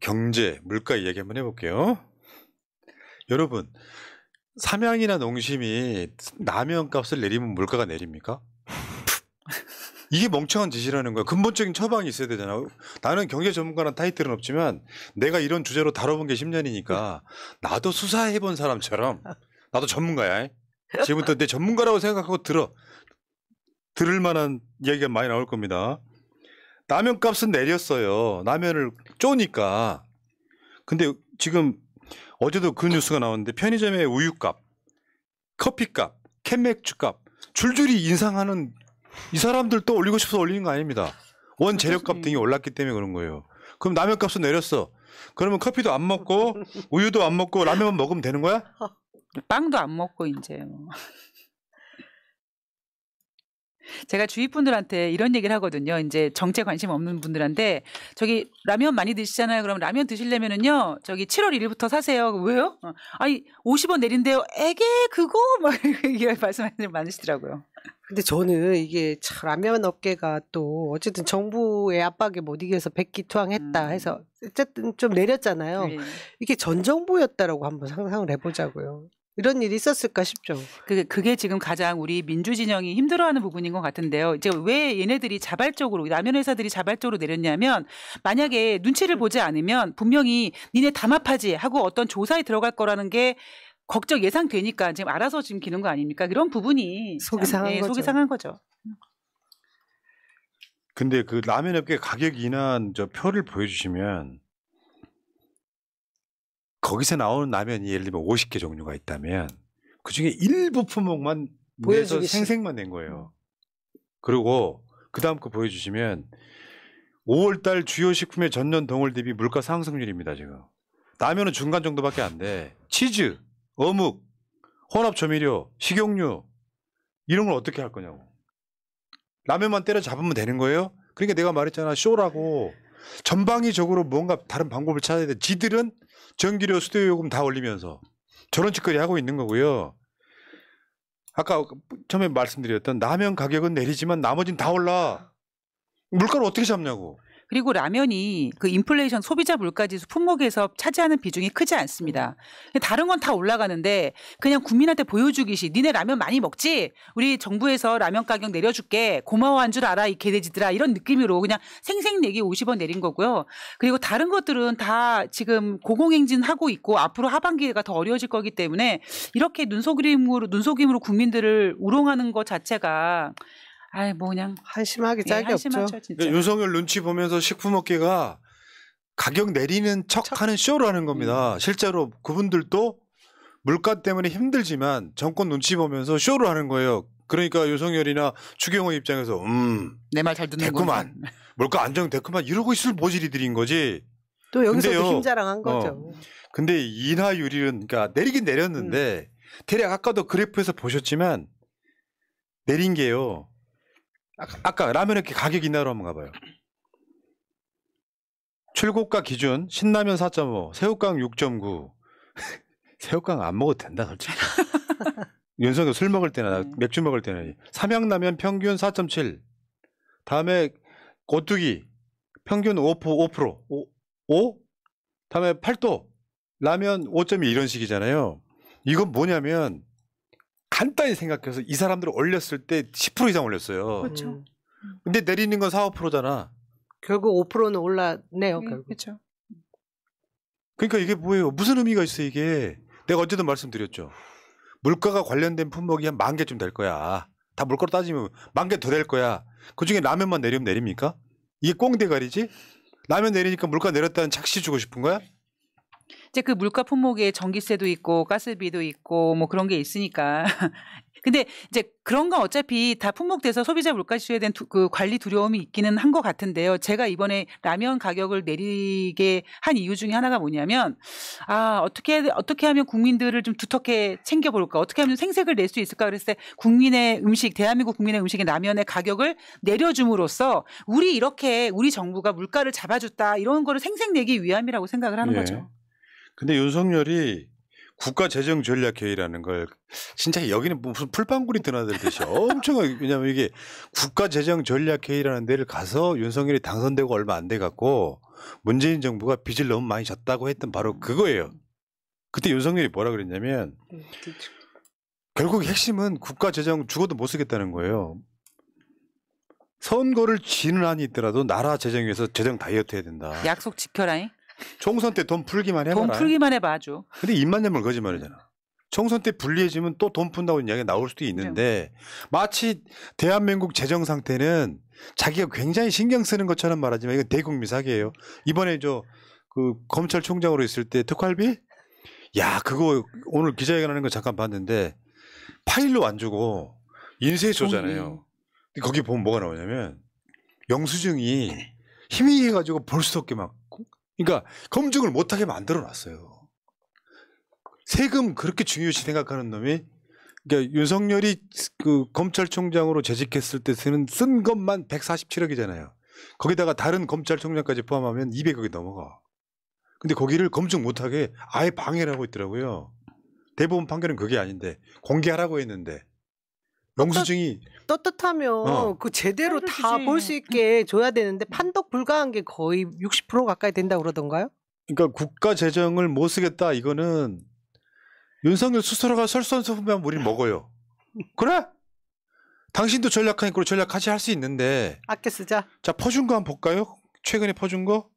경제, 물가 이야기 한번 해볼게요. 여러분, 삼양이나 농심이 라면 값을 내리면 물가가 내립니까? 이게 멍청한 짓이라는 거야. 근본적인 처방이 있어야 되잖아. 나는 경제 전문가란 타이틀은 없지만 내가 이런 주제로 다뤄본 게 10년이니까 나도 수사해본 사람처럼 나도 전문가야. 지금부터 내 전문가라고 생각하고 들을 만한 이야기가 많이 나올 겁니다. 라면 값은 내렸어요. 라면을 쪼니까. 근데 지금 어제도 그 뉴스가 나왔는데 편의점의 우유값, 커피값, 캔맥주값 줄줄이 인상하는 이 사람들 또 올리고 싶어서 올리는 거 아닙니다. 원재료값 등이 올랐기 때문에 그런 거예요. 그럼 라면 값은 내렸어. 그러면 커피도 안 먹고 우유도 안 먹고 라면만 먹으면 되는 거야? 빵도 안 먹고 이제 뭐. 제가 주위 분들한테 이런 얘기를 하거든요. 이제 정치에 관심 없는 분들한테 저기 라면 많이 드시잖아요. 그럼 라면 드시려면은요. 저기 7월 1일부터 사세요. 왜요? 아니 50원 내린대요. 에게 그거 막 이렇게 말씀하시는 많으시더라고요. 근데 저는 이게 참 라면 업계가 또 어쨌든 정부의 압박에 못 이겨서 백기투항했다 해서 어쨌든 좀 내렸잖아요. 네. 이게 전 정부였다라고 한번 상상을 해보자고요. 이런 일이 있었을까 싶죠. 그게 지금 가장 우리 민주진영이 힘들어하는 부분인 것 같은데요. 이제 왜 얘네들이 자발적으로 라면 회사들이 자발적으로 내렸냐면 만약에 눈치를 보지 않으면 분명히 니네 담합하지 하고 어떤 조사에 들어갈 거라는 게 걱정 예상되니까 지금 알아서 지금 기는 거 아닙니까? 그런 부분이 속이 상한 거죠. 속이 상한 거죠. 근데 그 라면 업계 가격 인하한 저 표를 보여주시면 거기서 나오는 라면이 예를 들면 50개 종류가 있다면 그중에 일부 품목만 내서 생색만 낸 거예요. 그리고 그 다음 거 보여주시면 5월달 주요 식품의 전년 동월 대비 물가 상승률입니다. 지금 라면은 중간 정도밖에 안 돼. 치즈, 어묵, 혼합조미료, 식용유 이런 걸 어떻게 할 거냐고. 라면만 때려잡으면 되는 거예요? 그러니까 내가 말했잖아. 쇼라고 전방위적으로 뭔가 다른 방법을 찾아야 돼. 지들은 전기료, 수도요금 다 올리면서 저런 짓거리 하고 있는 거고요. 아까 처음에 말씀드렸던 라면 가격은 내리지만 나머지는 다 올라. 물가를 어떻게 잡냐고. 그리고 라면이 그 인플레이션 소비자 물가지수 품목에서 차지하는 비중이 크지 않습니다. 다른 건 다 올라가는데 그냥 국민한테 보여주기식 니네 라면 많이 먹지? 우리 정부에서 라면 가격 내려줄게. 고마워한 줄 알아 이 개돼지들아. 이런 느낌으로 그냥 생색내기 50원 내린 거고요. 그리고 다른 것들은 다 지금 고공행진하고 있고 앞으로 하반기가 더 어려워질 거기 때문에 이렇게 눈속임으로 국민들을 우롱하는 것 자체가 아이 뭐 그냥 한심하게 짝이 없죠. 그러니까 윤석열 눈치 보면서 식품업계가 가격 내리는 척하는 쇼를 하는 겁니다. 실제로 그분들도 물가 때문에 힘들지만 정권 눈치 보면서 쇼를 하는 거예요. 그러니까 윤석열이나 추경호 입장에서 내 말 잘 듣는 됐구만. 물가 안정됐구만 이러고 있을 모질이들인 거지. 또 여기서도 힘자랑한 거죠. 근데 인하율은 그러니까 내리긴 내렸는데 대략 아까도 그래프에서 보셨지만 내린 게요. 아까 라면 이렇게 가격 인하로 한번 가봐요. 출고가 기준 신라면 4.5, 새우깡 6.9. 새우깡 안 먹어도 된다 솔직히. 윤석열 술 먹을 때나 맥주 먹을 때나 삼양라면 평균 4.7. 다음에 오뚜기 평균 5%. 5? 다음에 팔도 라면 5.2 이런 식이잖아요. 이건 뭐냐면 간단히 생각해서 이 사람들 올렸을 때 10% 이상 올렸어요. 그렇죠. 근데 내리는 건 4, 5%잖아. 결국 5%는 올랐네요. 결국. 그렇죠. 그러니까 이게 뭐예요? 무슨 의미가 있어 이게. 내가 어제도 말씀드렸죠. 물가가 관련된 품목이 한 10,000개쯤 될 거야. 다 물가로 따지면 10,000개 더 될 거야. 그중에 라면만 내리면 내립니까? 이게 꽁대가리지? 라면 내리니까 물가 내렸다는 착시 주고 싶은 거야? 이제 그 물가 품목에 전기세도 있고 가스비도 있고 뭐 그런 게 있으니까. 근데 이제 그런 건 어차피 다 품목돼서 소비자 물가지수에 대한 그 관리 두려움이 있기는 한 것 같은데요. 제가 이번에 라면 가격을 내리게 한 이유 중에 하나가 뭐냐면 어떻게 하면 국민들을 좀 두텁게 챙겨볼까? 어떻게 하면 생색을 낼 수 있을까? 그랬을 때 대한민국 국민의 음식의 라면의 가격을 내려줌으로써 우리 정부가 물가를 잡아줬다 이런 거를 생색내기 위함이라고 생각을 하는 거죠. 근데 윤석열이 국가재정전략회의라는 걸 진짜 여기는 무슨 풀빵구리 드나들듯이 엄청 왜냐하면 이게 국가재정전략회의라는 데를 가서 윤석열이 당선되고 얼마 안 돼 갖고 문재인 정부가 빚을 너무 많이 졌다고 했던 바로 그거예요. 그때 윤석열이 뭐라 그랬냐면 결국 핵심은 국가 재정 죽어도 못 쓰겠다는 거예요. 선거를 지는 한이 있더라도 나라 재정 위해서 재정 다이어트 해야 된다. 약속 지켜라잉. 총선 때 돈 풀기만 해봐라. 돈 풀기만 해봐 아주. 근데 입만 열면 거짓말이잖아. 총선 때 불리해지면 또 돈 푼다고 이야기가 나올 수도 있는데 마치 대한민국 재정 상태는 자기가 굉장히 신경 쓰는 것처럼 말하지만 이건 대국민 사기예요. 이번에 저 그 검찰총장으로 있을 때 특활비? 야 그거 오늘 기자회견하는 거 잠깐 봤는데 파일로 안 주고 인쇄 줬잖아요. 거기 보면 뭐가 나오냐면 영수증이 희미해가지고 볼 수 없게 막 그러니까 검증을 못하게 만들어 놨어요. 세금 그렇게 중요시 생각하는 놈이 그러니까 윤석열이 그 검찰총장으로 재직했을 때 쓴 것만 147억이잖아요. 거기다가 다른 검찰총장까지 포함하면 200억이 넘어가. 근데 거기를 검증 못하게 아예 방해를 하고 있더라고요. 대법원 판결은 그게 아닌데 공개하라고 했는데 영수증이 떳떳하면 그 제대로 다 볼 수 있게 줘야 되는데 판독 불가한 게 거의 60% 가까이 된다고 그러던가요? 그러니까 국가 재정을 못 쓰겠다 이거는 윤석열 스스로가 설선수범하면 우리는 먹어요. 그래? 당신도 전략하니까 전략같이 할 수 있는데 아껴 쓰자. 자 퍼준 거 한번 볼까요? 최근에 퍼준 거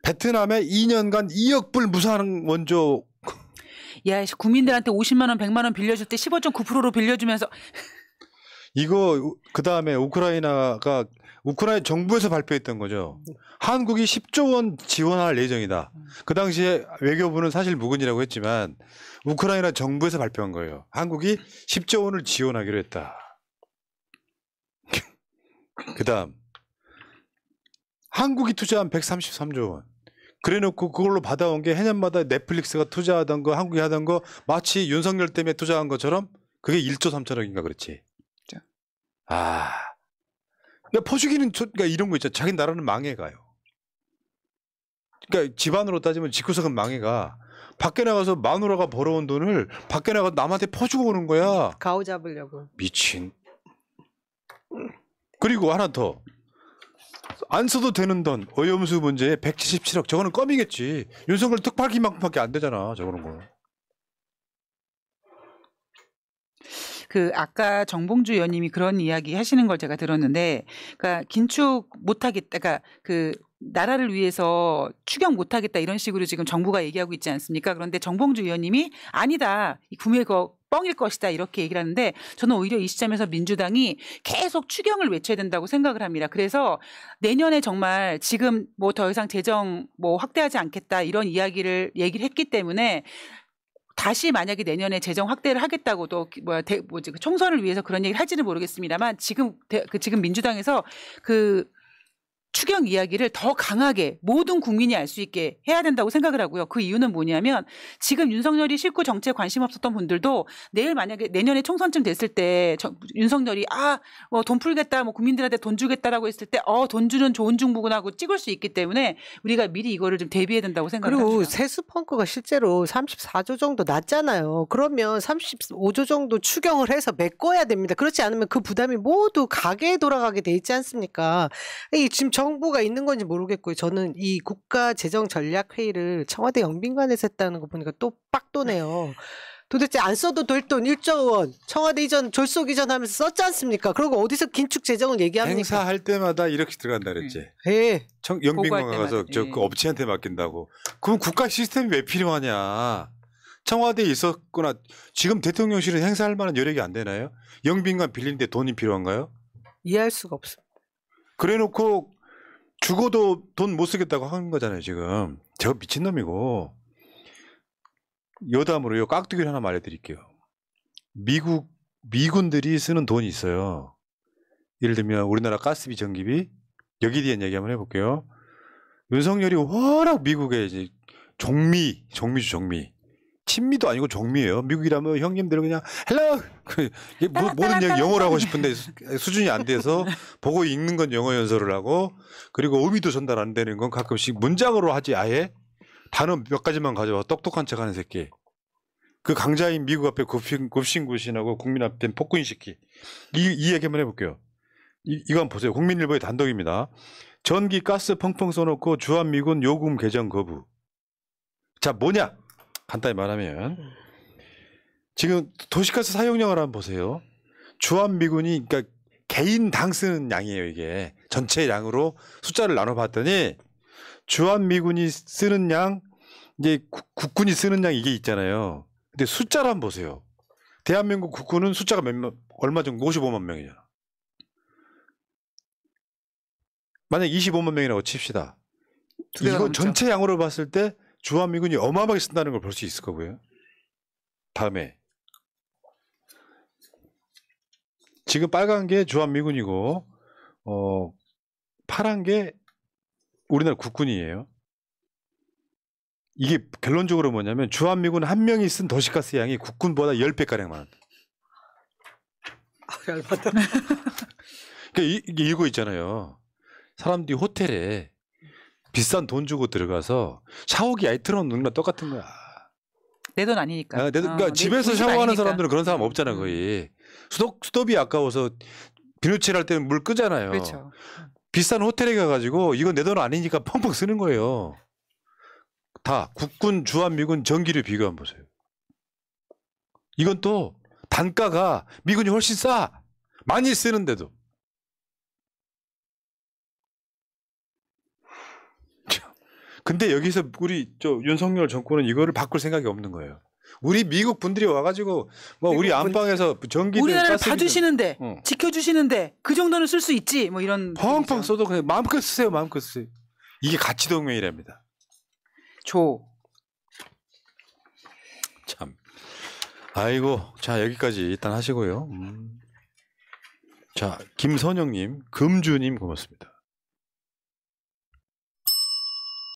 베트남에 2년간 2억 불 무상 원조. 야 국민들한테 50만 원 100만 원 빌려줄 때 15.9%로 빌려주면서 이거 그다음에 우크라이나 정부에서 발표했던 거죠. 한국이 10조 원 지원할 예정이다. 그 당시에 외교부는 사실 무근이라고 했지만 우크라이나 정부에서 발표한 거예요. 한국이 10조 원을 지원하기로 했다. 그다음 한국이 투자한 133조 원. 그래놓고 그걸로 받아온 게 해년마다 넷플릭스가 투자하던 거 한국이 하던 거 마치 윤석열 때문에 투자한 것처럼 그게 1조 3천억인가 그렇지. 그러니까 퍼주기는 그러니까 이런 거 있잖아. 자기 나라는 망해가요. 그러니까 집안으로 따지면 집구석은 망해가. 밖에 나가서 마누라가 벌어온 돈을 밖에 나가서 남한테 퍼주고 오는 거야. 가오 잡으려고. 미친. 그리고 하나 더. 안 써도 되는 돈 오염수 문제에 177억 저거는 껌이겠지. 윤석열 특활기만큼밖에 안 되잖아. 저거는 거. 그 아까 정봉주 의원님이 그런 이야기 하시는 걸 제가 들었는데, 그러니까 긴축 못하겠다, 그러니까 그 나라를 위해서 추경 못하겠다 이런 식으로 지금 정부가 얘기하고 있지 않습니까? 그런데 정봉주 의원님이 아니다, 이 구매 거 뻥일 것이다 이렇게 얘기를 하는데 저는 오히려 이 시점에서 민주당이 계속 추경을 외쳐야 된다고 생각을 합니다. 그래서 내년에 정말 지금 뭐 더 이상 재정 뭐 확대하지 않겠다 이런 얘기를 했기 때문에. 다시 만약에 내년에 재정 확대를 하겠다고도 그 총선을 위해서 그런 얘기를 할지는 모르겠습니다만 지금 민주당에서 그 추경 이야기를 더 강하게 모든 국민이 알 수 있게 해야 된다고 생각을 하고요. 그 이유는 뭐냐면 지금 윤석열이 실구 정치에 관심 없었던 분들도 내일 만약에 내년에 총선쯤 됐을 때 윤석열이 뭐 돈 풀겠다, 뭐 국민들한테 돈 주겠다라고 했을 때 돈 주는 좋은 중부군하고 찍을 수 있기 때문에 우리가 미리 이거를 좀 대비해야 된다고 생각합니다. 그리고 세수 펑크가 실제로 34조 정도 났잖아요. 그러면 35조 정도 추경을 해서 메꿔야 됩니다. 그렇지 않으면 그 부담이 모두 가게에 돌아가게 돼 있지 않습니까? 이 지금 정부가 있는 건지 모르겠고요. 저는 이 국가재정전략회의를 청와대 영빈관에서 했다는 거 보니까 또 빡도네요. 도대체 안 써도 될 돈 1조 원 청와대 이전 졸속 이전하면서 썼지 않습니까? 그리고 어디서 긴축 재정을 얘기합니까? 행사할 때마다 이렇게 들어간다 그랬지. 예. 영빈관 가서 그 업체한테 맡긴다고. 그럼 국가 시스템이 왜 필요하냐? 청와대에 있었거나 지금 대통령실은 행사할 만한 여력이 안 되나요? 영빈관 빌리는데 돈이 필요한가요? 이해할 수가 없습니다. 그래놓고 죽어도 돈 못 쓰겠다고 하는 거잖아요. 지금 제가 미친놈이고. 여담으로요 깍두기를 하나 말해드릴게요. 미군들이 쓰는 돈이 있어요. 예를 들면 우리나라 가스비 전기비 여기에 대한 얘기 한번 해볼게요. 윤석열이 워낙 미국에 이제 종미주 친미도 아니고 종미예요. 미국이라면 형님들은 그냥 헬로 모든 얘기 영어로 하고 싶은데 수준이 안 돼서 보고 읽는 건 영어 연설을 하고 그리고 의미도 전달 안 되는 건 가끔씩 문장으로 하지 아예 단어 몇 가지만 가져와 똑똑한 척하는 새끼. 그 강자인 미국 앞에 굽신굽신하고 국민 앞에 폭군시키. 이 얘기 한번 해볼게요. 이거 한번 보세요. 국민일보의 단독입니다. 전기 가스 펑펑 써놓고 주한미군 요금 개정 거부. 자, 뭐냐? 간단히 말하면 지금 도시가스 사용량을 한번 보세요. 주한미군이 그러니까 개인당 쓰는 양이에요. 이게 전체 양으로 숫자를 나눠봤더니 주한미군이 쓰는 양, 이제 국군이 쓰는 양 이게 있잖아요. 근데 숫자를 한번 보세요. 대한민국 국군은 숫자가 얼마 정도 55만 명이잖아. 만약 25만 명이라고 칩시다. 이거 전체 양으로 봤을 때 주한미군이 어마어마하게 쓴다는 걸 볼 수 있을 거고요. 다음에 지금 빨간 게 주한미군이고 파란 게 우리나라 국군이에요. 이게 결론적으로 뭐냐면 주한미군 한 명이 쓴 도시가스 양이 국군보다 10배가량 많다. 열받아. 그러니까 이거 있잖아요. 사람들이 호텔에 비싼 돈 주고 들어가서 샤워기 아예 틀어놓는 거랑 똑같은 거야. 내 돈 아니니까. 그러니까 집에서 샤워하는 사람들은 그런 사람 없잖아 거의. 수도비 아까워서 비누칠 할 때는 물 끄잖아요. 그렇죠. 비싼 호텔에 가가지고 이건 내 돈 아니니까 펑펑 쓰는 거예요. 다 국군, 주한미군 전기료 비교 한번 보세요. 이건 또 단가가 미군이 훨씬 싸. 많이 쓰는데도. 근데 여기서 우리 윤석열 정권은 이거를 바꿀 생각이 없는 거예요. 우리 미국 분들이 와가지고 뭐 우리 안방에서 전기든 우리나라를 가스기든 봐주시는데 지켜주시는데 그 정도는 쓸 수 있지 뭐 이런 펑펑 써도 그냥 마음껏 쓰세요. 마음껏 쓰세요. 이게 가치동맹이랍니다. 참. 아이고. 자, 여기까지 일단 하시고요. 자, 김선영님, 금주님 고맙습니다.